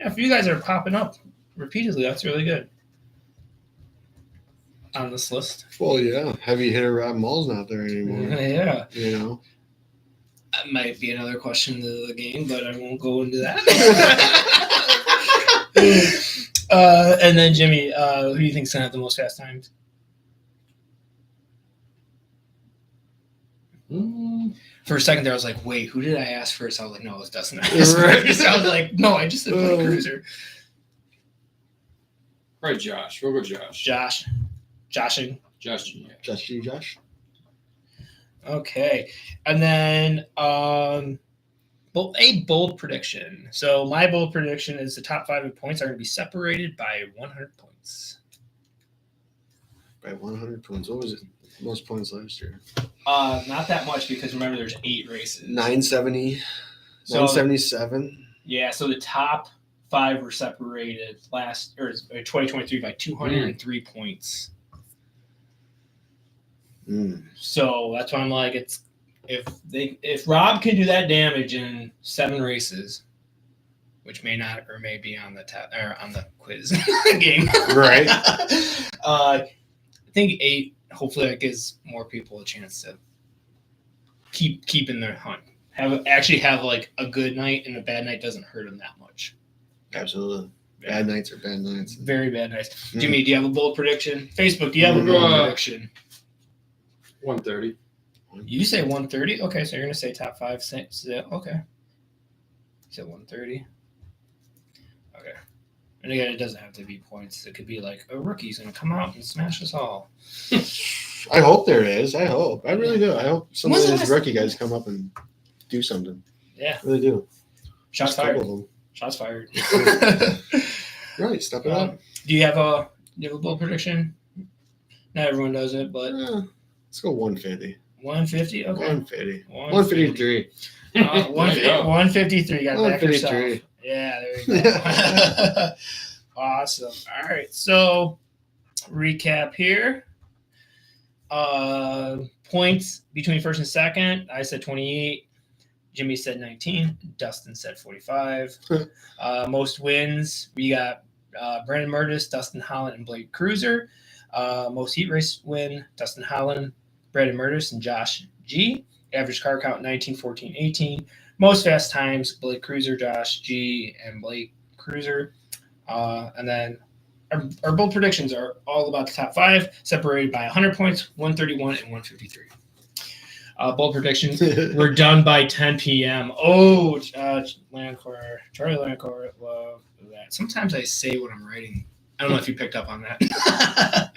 Yeah, if you guys are popping up repeatedly, that's really good. On this list. Well, yeah. Heavy hitter Rob Mull's not there anymore. Yeah. You know? That might be another question of the game, but I won't go into that. And then Jimmie, who do you think's gonna have the most fast times? For a second there, I was like, "Wait, who did I ask first?" I was like, "No, it was Dustin." I was like, "No, I just said Blake Cruiser." Right, Josh. We'll go Josh. Joshing. Josh, yeah. Josh. Okay, and then a bold prediction. So my bold prediction is the top 5 in points are going to be separated by 100 points. By 100 points. What was it? Most points last year? Not that much because remember there's 8 races. 970. So, 977. Yeah, so the top 5 were separated 2023 by 203 points. So that's why I'm like, it's if Rob can do that damage in 7 races, which may not or may be on the on the quiz game, right? I think 8. Hopefully, that gives more people a chance to keep in their hunt. Have like a good night, and a bad night doesn't hurt them that much. Absolutely. Bad nights are bad nights. Very bad nights. Jimmie, do you have a bold prediction? Facebook, do you have a bold prediction? 130. You say 130? Okay, so you're going to say top 5. Okay. You said 130. Okay. And again, it doesn't have to be points. It could be like a rookie's going to come out and smash us all. I hope there is. I hope. I really do. I hope some of When's the these rookie guys come up and do something. Yeah. I really do. Shots Just a couple fired. Shots fired. Right. Step it up. Do you have a bold prediction? Not everyone does it, but Let's go 150. 150. Okay. 150. 153. 153. Got back yourself. 153. Yeah, there you go. Awesome. All right. So recap here. Points between first and second. I said 28. Jimmie said 19. Dustin said 45. Most wins. We got Brandon Murtis, Dustin Holland, and Blake Cruiser. Most heat race win. Dustin Holland, Brandon Murtis, and Josh G. Average car count 19, 14, 18. Most fast times. Blake Cruiser, Josh G, and Blake Cruiser. And then our bold predictions are all about the top 5, separated by 100 points, 131 and 153. Bold predictions. We're done by 10 p.m. Oh, Charlie Landcore, love that. Sometimes I say what I'm writing. I don't know if you picked up on that.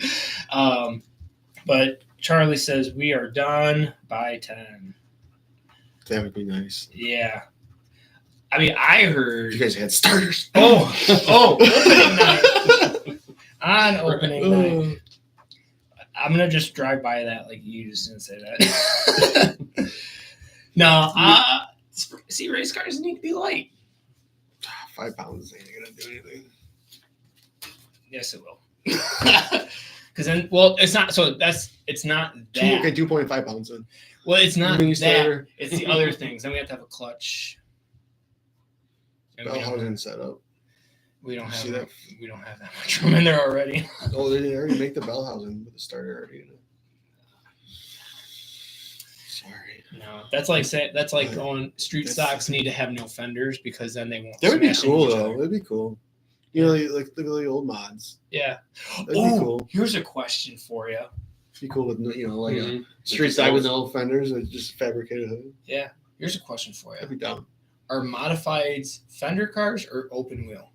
But Charlie says we are done by 10. That would be nice. Yeah. I mean, I heard you guys had starters. Opening night. On opening night. I'm gonna just drive by that like you just didn't say that. No, see, race cars need to be light. 5 pounds ain't gonna do anything. Yes, it will. Because then, well, it's not. So it's not that. Okay, 2.5 pounds then. Well, it's not Mini that. starter. It's the other things. Then we have to have a clutch. Bell housing setup. We don't have that. We don't have that much room in there already. Oh, they already make the bell housing with the starter already in it. Sorry. No, that's like going street stocks need to have no fenders because then they won't. That would be smash cool into each though. other. That'd be cool. You know, like look at the old mods. Yeah. That'd be cool. Here's a question for you. It'd be cool with like a street stock with no fenders and just fabricated hood. Yeah. Here's a question for you. That'd be dumb. Are modifieds fender cars or open wheel?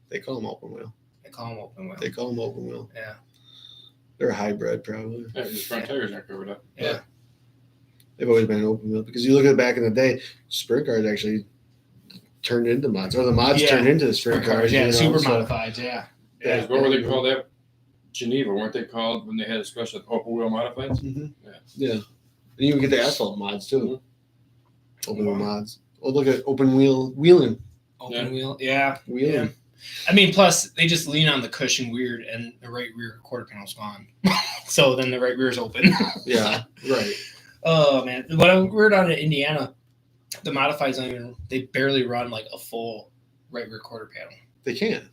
They call them open wheel. They call them open wheel. They call them open wheel. Yeah. They're a hybrid probably. Yeah, the front tires aren't covered up. Yeah. They've always been an open wheel because you look at it back in the day, sprint cars actually turned into mods, or the mods turned into the sprint cars. Yeah, you know, super so- modifieds. Yeah. Yeah. What were they called? That Geneva, weren't they called when they had a special open wheel modifieds? Mm-hmm. Yeah. And you can get the asphalt mods too. Open wheel mods. Oh, look at open wheel wheeling. Open wheel. Yeah. Wheeling. Yeah. I mean, plus they just lean on the cushion weird, and the right rear quarter panel's gone. So then the right rear's open. Yeah. Right. Oh man, when I were down in Indiana, The modifieds they barely run like a full right rear quarter panel. They can't.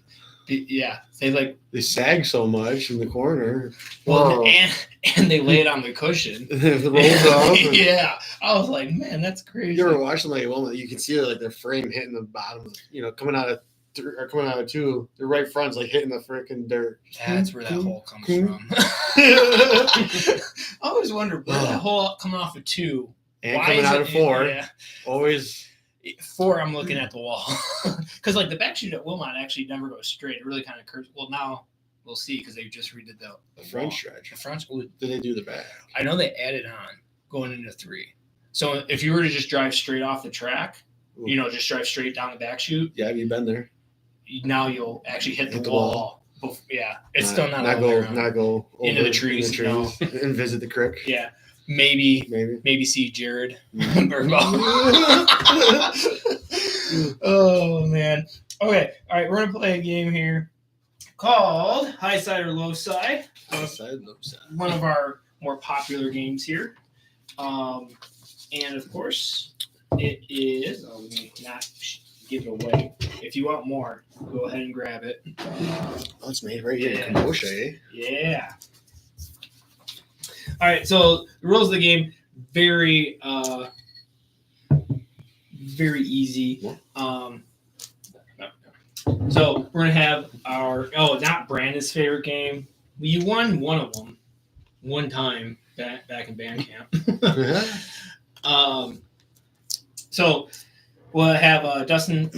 Yeah, they sag so much in the corner. Well, and they lay it on the cushion. It rolls up. Yeah, I was like, man, that's crazy. You ever watch them like Wilmot? You can see like their frame hitting the bottom. Coming out of 2, the right front's like hitting the freaking dirt. That's where that hole comes from. I always wonder where that hole coming off of 2 and coming out of 4. Yeah. Always 4. I'm looking at the wall because like the back chute at Wilmot actually never goes straight. It really kind of curves. Well, now we'll see because they just redid the front wall. stretch. The front. Did they do the back? I know they added on going into 3. So if you were to just drive straight off the track, just drive straight down the back chute. Yeah, have you been there? Now you'll actually hit the wall. Yeah, it's still not go into the trees, and visit the creek. Yeah, maybe see Jared. Oh man. Okay, all right. We're gonna play a game here called High Side or Low Side. High side, low side. One of our more popular games here, and of course, it is. Let me not give it away. If you want more, go ahead and grab it. Oh, it's made right here in Kenosha, eh? Yeah. All right, so the rules of the game, very easy. So we're going to have not Brandon's favorite game. You won one of them one time back in band camp. So we'll have Dustin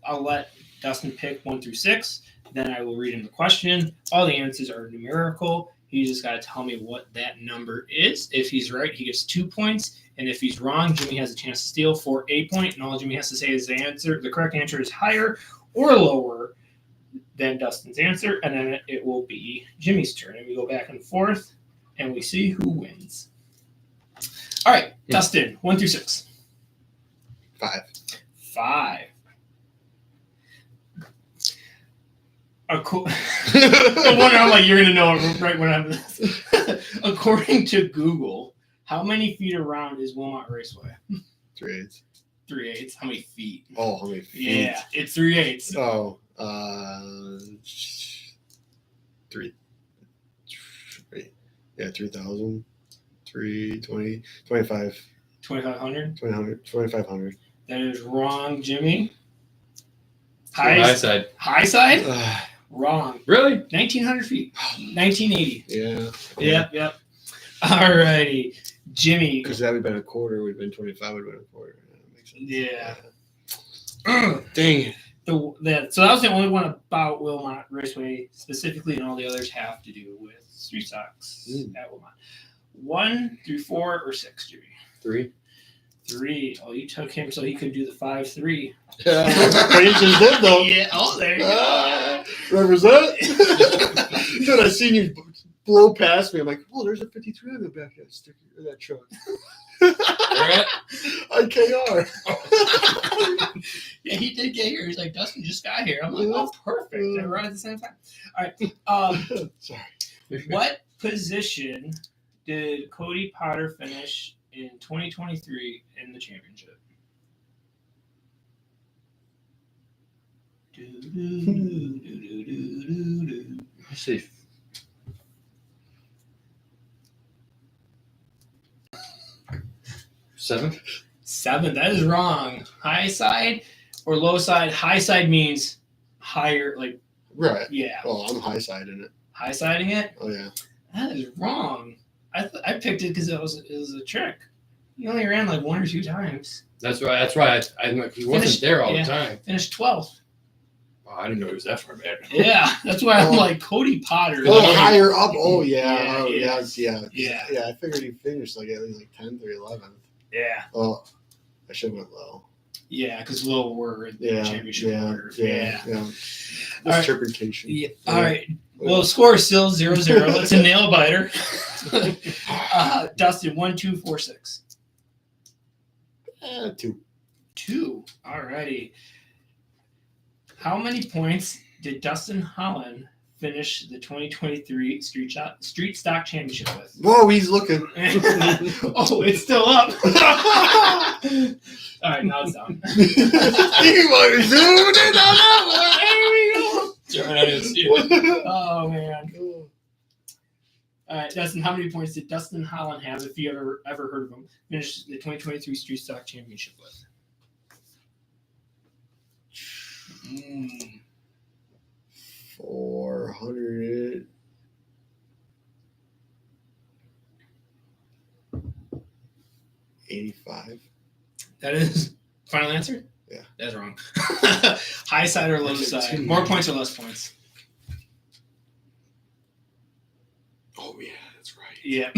I'll let Dustin pick 1 through 6. Then I will read him the question. All the answers are numerical. You just got to tell me what that number is. If he's right, he gets 2 points. And if he's wrong, Jimmie has a chance to steal for a point. And all Jimmie has to say is the correct answer is higher or lower than Dustin's answer. And then it will be Jimmie's turn. And we go back and forth, and we see who wins. All right, Dustin, 1 through 6. 5. I'm like, you're going to know it right when I'm this. According to Google, how many feet around is Wilmot Raceway? 3/8. 3/8. How many feet? Oh, how many feet? Yeah, it's 3/8. Oh, 3. Yeah, 3,000. 320, 25. 2,500? 2,500. That is wrong, Jimmie. High side. High side? Wrong. Really? 1,900 feet. 1,980. Yeah. Yep. All righty. Jimmie. Because that would have been a quarter, would have been 25, would have been a quarter. That makes sense. Yeah. Dang it. So that was the only one about Wilmot Raceway specifically, and all the others have to do with street stocks at Wilmot. 1 through 4 or 6, Jimmie? 3. 3. Oh, you took him so he could do the 5-3. Yeah, you just did though. Yeah. Oh, there you go. Represent. Dude, I seen you blow past me. I'm like, oh, there's a 53 on the back of that sticker, or that truck. IKR. Yeah, he did get here. He's like, Dustin just got here. I'm like, oh, perfect. They run at the same time. All right. Sorry. What position did Cody Potter finish in 2023 in the championship? Let's see. 7th? 7th. That is wrong. High side or low side? High side means higher, like. Right. Yeah. Well, I'm high siding it. High siding it? Oh, yeah. That is wrong. I picked it because it was a trick. He only ran like 1 or 2 times. That's right. I'm like, he wasn't there all the time. Finished 12th. Oh, I didn't know he was that far back. Yeah, that's why I'm like Cody Potter. Oh, higher up. Oh, yeah. Yeah. I figured he finished like at least like 10th or 11th. Yeah. Oh, I should have went low. Yeah, because low were in the championship order. Yeah. Interpretation. Yeah. All right. Well, the score is still 0-0. It's a nail biter. Dustin, 1, 2, 4, 6. 2. 2. All righty. How many points did Dustin Holland finish the 2023 Street Stock Championship with? Whoa, he's looking. Oh, it's still up. All right, now it's down. You want to zoom in on that There we go. Darn, I didn't see it. Oh, man. All right, Dustin, how many points did Dustin Holland have, if you ever heard of him, finish the 2023 Street Stock Championship with? 400. $85. That is final answer? Yeah. That's wrong. High side or low side? More points or less points? Oh, yeah, that's right. Yeah.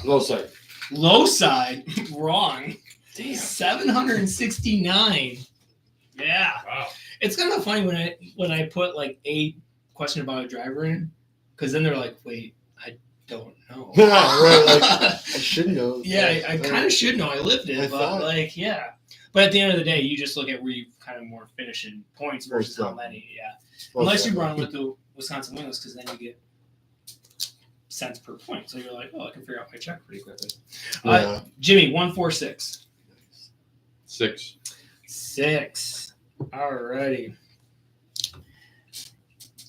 Low side. Low side? Wrong. Damn. 769. Yeah. Wow. It's kind of funny when I put like a question about a driver in, because then they're like, wait, I don't know. Yeah, right. Like, I should know. Yeah, I kind of should know. I lived it, I but thought. like, yeah. But at the end of the day, you just look at where you kind of more finish in points versus how many. Yeah. Unless you run with the Wisconsin wingless, because then you get cents per point. So you're like, oh, I can figure out my check pretty quickly. Yeah. Jimmie, 146. 6. 6. Alrighty.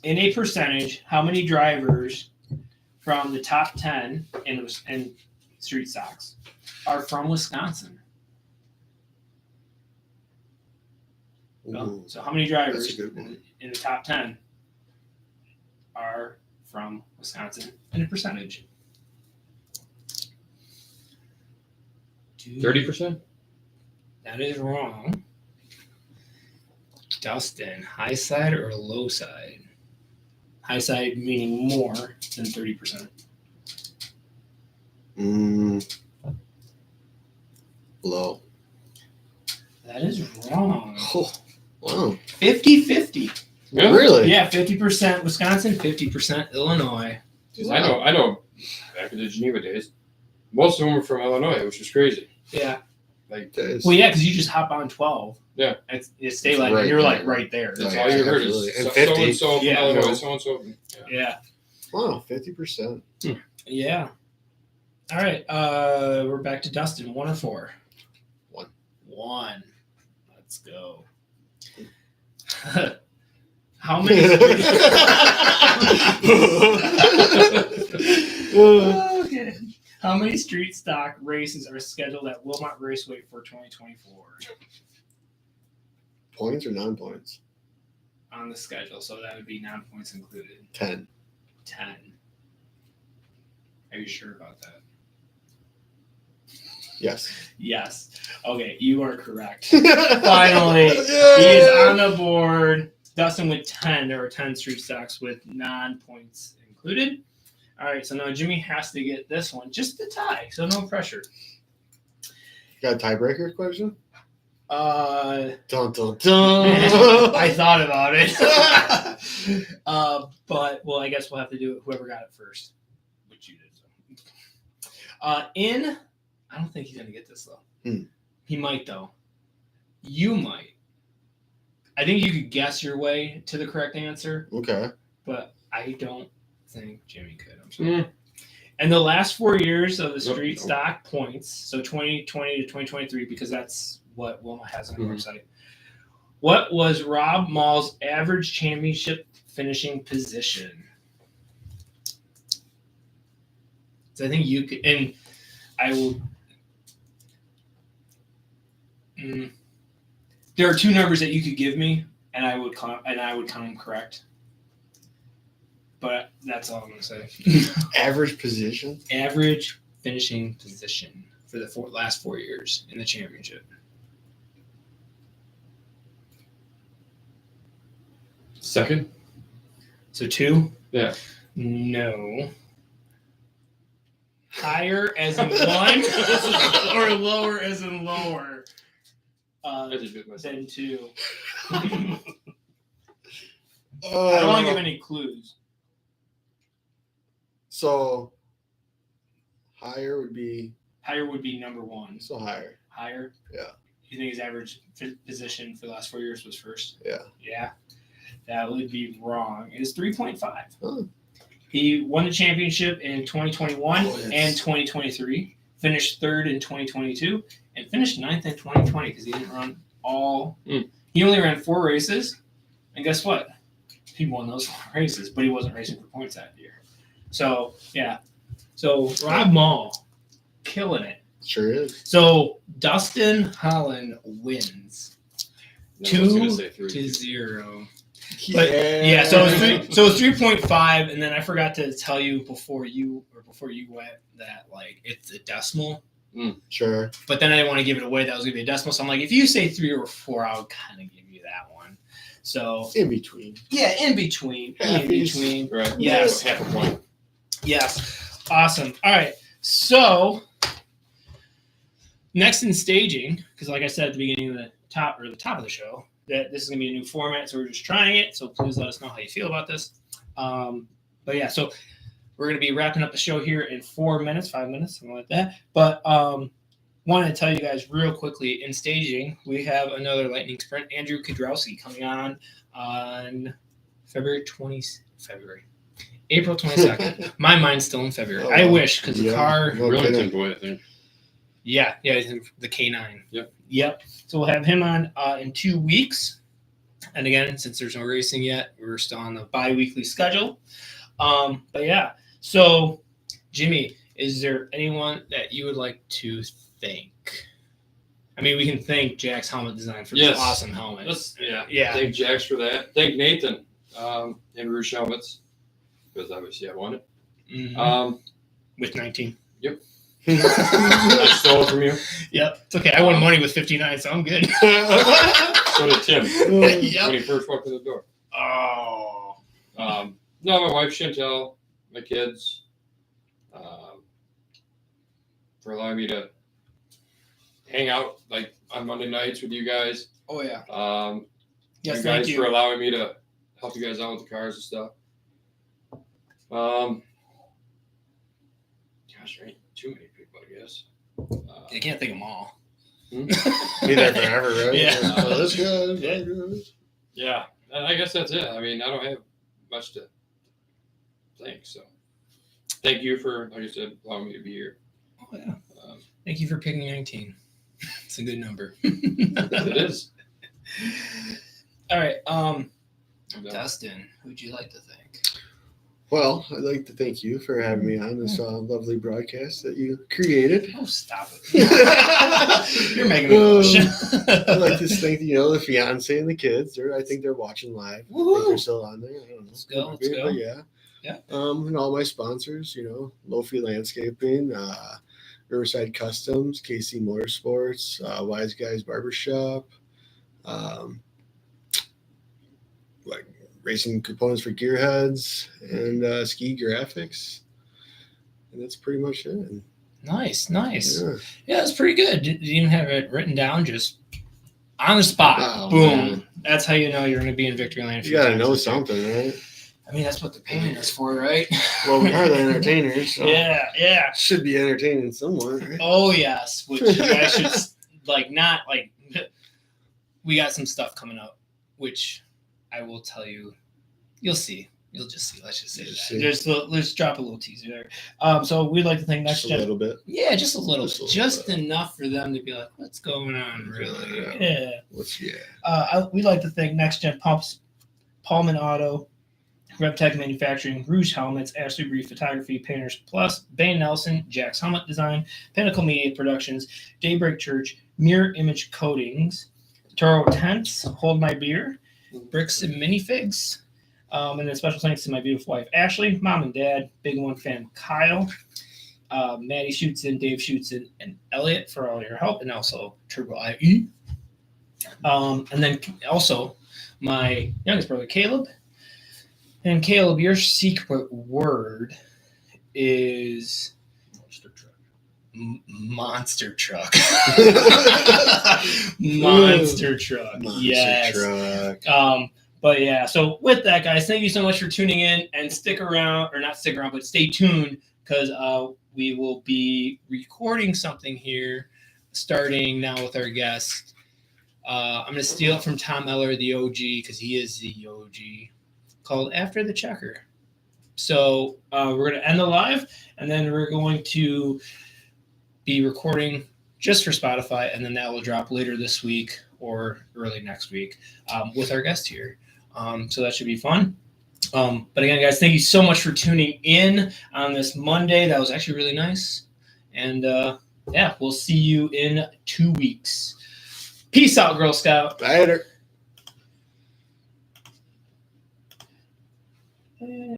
In a percentage, how many drivers from the top 10 in street stocks are from Wisconsin? Ooh. So how many That's drivers a good one. in the top 10 are from Wisconsin in a percentage? 30%? That is wrong. Dustin, high side or low side? High side meaning more than 30%. Low. That is wrong. Oh, wow. 50-50. Really? Yeah, 50% Wisconsin, 50% Illinois. I know. Back in the Geneva days, most of them were from Illinois, which was crazy. Yeah. Like, Well, yeah, because you just hop on 12. Yeah. It's state line, Right and you're there. like right there. that's Yeah, all you heard absolutely. is And so 50. and so Yeah. Illinois, so and so. Yeah. Wow, 50%. Yeah. All right. We're back to Dustin. 1 or 4? 1. 1. Let's go. How many? Okay. How many street stock races are scheduled at Wilmot Raceway for 2024 Points or non-points? on the schedule? So that would be non-points included. 10. 10. Are you sure about that? Yes. Yes. Okay, you are correct. Finally, he is on the board. Dustin with 10. There were 10 street stocks with non-points included. All right, so now Jimmie has to get this one just to tie, so no pressure. Got a tiebreaker question? Dun, Dun, dun, dun. I thought about it. But, well, I guess we'll have to do it whoever got it first, which you did. So. I don't think he's going to get this, though. He might, though. You might. I think you could guess your way to the correct answer, Okay. but I don't think Jimmie could. I'm sorry. And the last 4 years of the street stock points, so 2020 to 2023, because that's what Wilmot has on the website. What was Rob Mall's average championship finishing position? So I think you could, and I will. There are 2 numbers that you could give me, and I would count them correct. But that's all I'm going to say. Average position? Average finishing position for the last 4 years in the championship. Second? So 2? Yeah. No. Higher as in 1 or lower as in lower I just bit myself. than 2. I I don't want to give any clues. So, higher would be. Higher would be number 1. So higher. Higher? Yeah. You think his average position for the last 4 years was first? Yeah. Yeah. That would be wrong. It is 3.5. Oh. He won the championship in 2021 Oh, yes. and 2023, finished third in 2022, and finished ninth in 2020 because he didn't run all. He only ran 4 races, and guess what? He won those 4 races, but he wasn't racing for points that year. So, yeah. So, Rob Mall, killing it. Sure is. So, Dustin Holland wins No, I was gonna say 2-0. But yeah, so it's 3.5, and then I forgot to tell you before you went that like it's a decimal. Sure. But then I didn't want to give it away. That was gonna be a decimal. So I'm like, if you say 3 or 4, I would kind of give you that one. So In between. yeah, in between. Right. Yes. Half a point. Yes. Awesome. All right. So next in staging, because like I said at the beginning of the top of the show, that this is going to be a new format, so we're just trying it. So please let us know how you feel about this. But yeah, so we're going to be wrapping up the show here in 5 minutes, something like that. But wanted to tell you guys real quickly, in staging, we have another lightning sprint. Andrew Kudrowski coming on April 22nd. My mind's still in February. Oh, I wish, because the car. No Really kidding. good boy, I think. Yeah, he's in the K9. Yep. So we'll have him on in 2 weeks. And again, since there's no racing yet, we're still on the bi-weekly schedule. But yeah, so Jimmie, is there anyone that you would like to thank? I mean, we can thank Jack's Helmet Design for this awesome helmet. Yeah. Thank Jax for that. Thank Nathan and Rouge Helmets, because obviously I won it. Mhm. With 19. I stole it from you. Yep. It's okay. I won money with 59, so I'm good. So did Tim when Yep. he first walked through the door. Oh. No, my wife Chantel, my kids, for allowing me to hang out like on Monday nights with you guys. Oh, yeah. You guys for allowing me to help you guys out with the cars and stuff. Gosh, there ain't too many people, I guess. You can't think of them all. Be there forever, right? Yeah. This guy. Yeah, I guess that's it. I mean, I don't have much to thank, so thank you for, like I said, allowing me to be here. Oh, yeah. Thank you for picking 19. It's a good number. It is. All right. I'm done. Dustin, who'd you like to thank? Well, I'd like to thank you for having me on this lovely broadcast that you created. Oh, stop it. You're making me emotional. I'd like to thank the fiance and the kids. I think they're watching live. I think they're still on there. I don't know. Let's go. But yeah. And all my sponsors, Lofi Landscaping, Riverside Customs, KC Motorsports, Wise Guys Barbershop, racing components for gearheads, and Ski Graphics. And that's pretty much it. Nice. Yeah. Yeah, it's pretty good. Didn't even have it written down, just on the spot. Oh, Boom. man. That's how you know you're going to be in Victory Lane. You got to know something, right? I mean, that's what they're paying us for, right? Well, we are the entertainers. So Yeah. should be entertaining someone, right? Oh, yes. Which you guys should, we got some stuff coming up, which I will tell you. You'll see. You'll just see. Let's just say that. Let's drop a little teaser there. So we'd like to thank Next Just Gen. a little bit. Yeah, just a little. Just Just enough for them to be like, what's going on, really? Yeah. We'd like to thank Next Gen Pumps, Pullman Auto, RevTech Manufacturing, Rouge Helmets, Ashley Reed Photography, Painters Plus, Bain Nelson, Jack's Helmet Design, Pinnacle Media Productions, Daybreak Church, Mirror Image Coatings, Toro Tents, Hold My Beer, Bricks and Minifigs, and then special thanks to my beautiful wife Ashley, mom and dad, Big One fan Kyle, Maddie shoots in, Dave shoots in, and Elliot for all your help, and also Turbo IE. And then also my youngest brother Caleb. And Caleb, your secret word is monster truck. Monster truck. Yes. Truck. But yeah, so with that, guys, thank you so much for tuning in, and stick around, or not stick around, but stay tuned, because we will be recording something here starting now with our guest. I'm going to steal it from Tom Eller, the OG, because he is the OG, called After the Checker. So we're going to end the live, and then we're going to be recording just for Spotify, and then that will drop later this week or early next week with our guest here. So that should be fun. But again, guys, thank you so much for tuning in on this Monday. That was actually really nice. And yeah, we'll see you in 2 weeks. Peace out, Girl Scout. Later.